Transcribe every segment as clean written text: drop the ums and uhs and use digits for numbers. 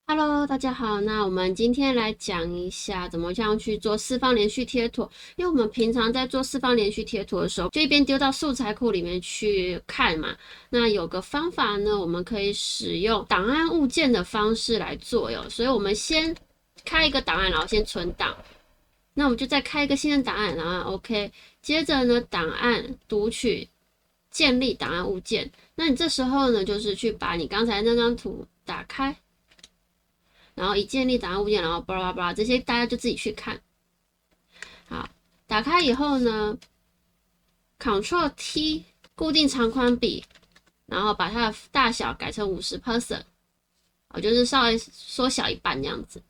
Hello，大家好。那我们今天来讲一下怎么样去做四方连续贴图。因为我们平常在做四方连续贴图的时候，就一边丢到素材库里面去看嘛。那有个方法呢，我们可以使用档案物件的方式来做哟。所以我们先开一个档案，然后先存档。那我们就再开一个新的档案，然后 OK。接着呢，档案读取建立档案物件。那你这时候呢，就是去把你刚才那张图打开。然后一建立档案物件，然后巴拉巴拉这些大家就自己去看。好，打开以后呢，Ctrl T 固定长宽比，然后把它的大小改成50%，就是稍微缩小一半这样子。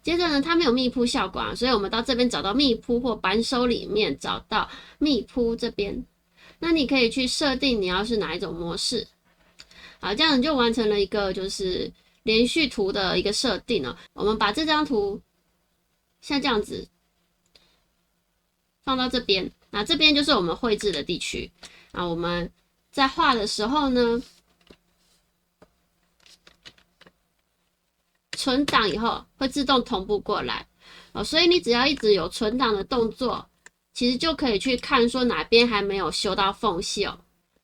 接着呢，它没有密铺效果所以我们到这边找到密铺或扳手里面找到密铺这边，那你可以去设定你要是哪一种模式。好，这样你就完成了一个就是连续图的一个设定了。我们把这张图像这样子放到这边，那这边就是我们绘制的地区。那我们在画的时候呢，存档以后会自动同步过来所以你只要一直有存档的动作，其实就可以去看说哪边还没有修到缝隙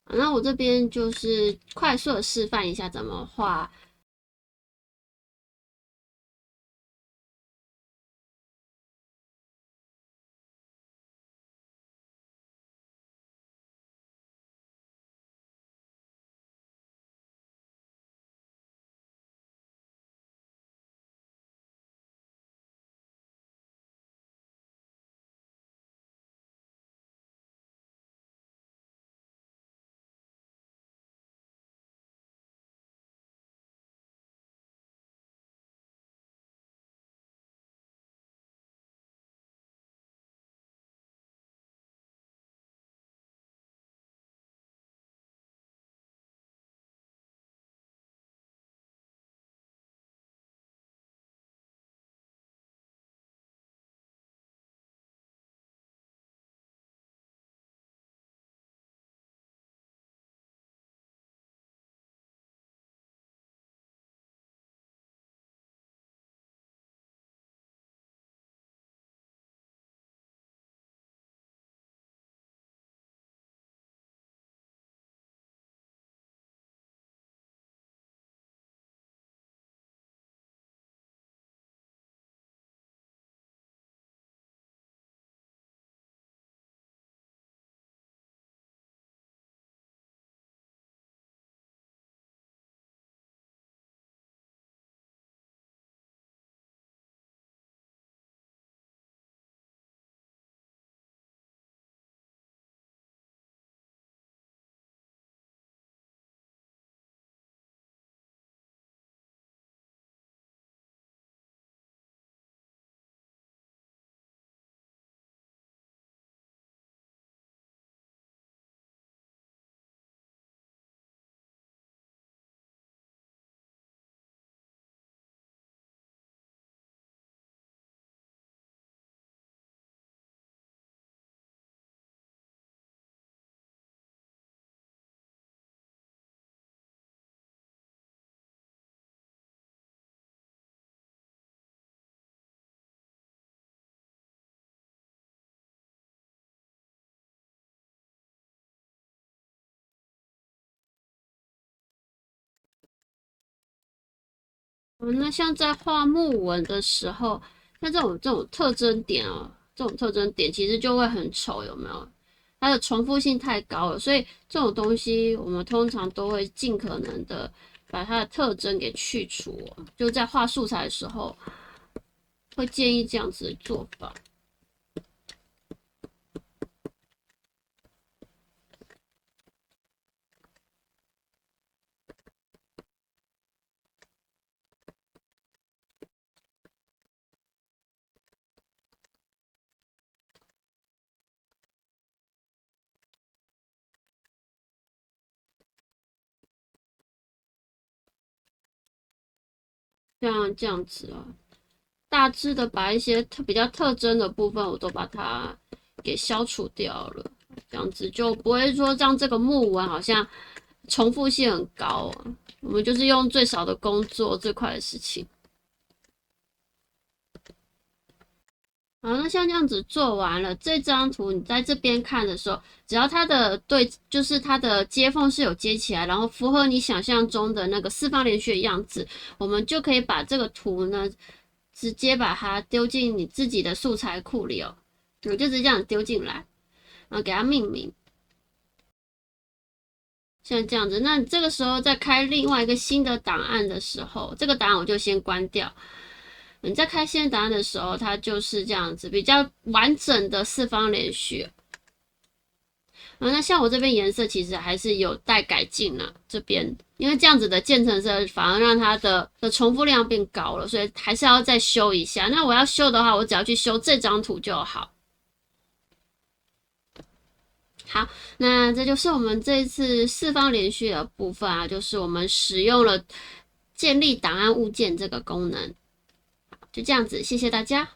那我这边就是快速的示范一下怎么画。那像在画木纹的时候，像这种特征点这种特征点其实就会很丑，有没有？它的重复性太高了，所以这种东西我们通常都会尽可能的把它的特征给去除就在画素材的时候，会建议这样子的做法。像这样子大致的把一些比较特征的部分，我都把它给消除掉了，这样子就不会说让这个木纹好像重复性很高我们就是用最少的工作最快的事情。好，那像这样子做完了，这张图你在这边看的时候，只要它的就是它的接缝是有接起来，然后符合你想象中的那个四方连续的样子，我们就可以把这个图呢，直接把它丢进你自己的素材库里哦，就直接这样丢进来，然后给它命名，像这样子。那你这个时候再开另外一个新的档案的时候，这个档案我就先关掉。你在开新的档案的时候，它就是这样子，比较完整的四方连续。那像我这边颜色其实还是有待改进啦，这边因为这样子的渐层色反而让它的重复量变高了，所以还是要再修一下。那我要修的话，我只要去修这张图就好。好，那这就是我们这一次四方连续的部分啊，就是我们使用了建立档案物件这个功能。就这样子，谢谢大家。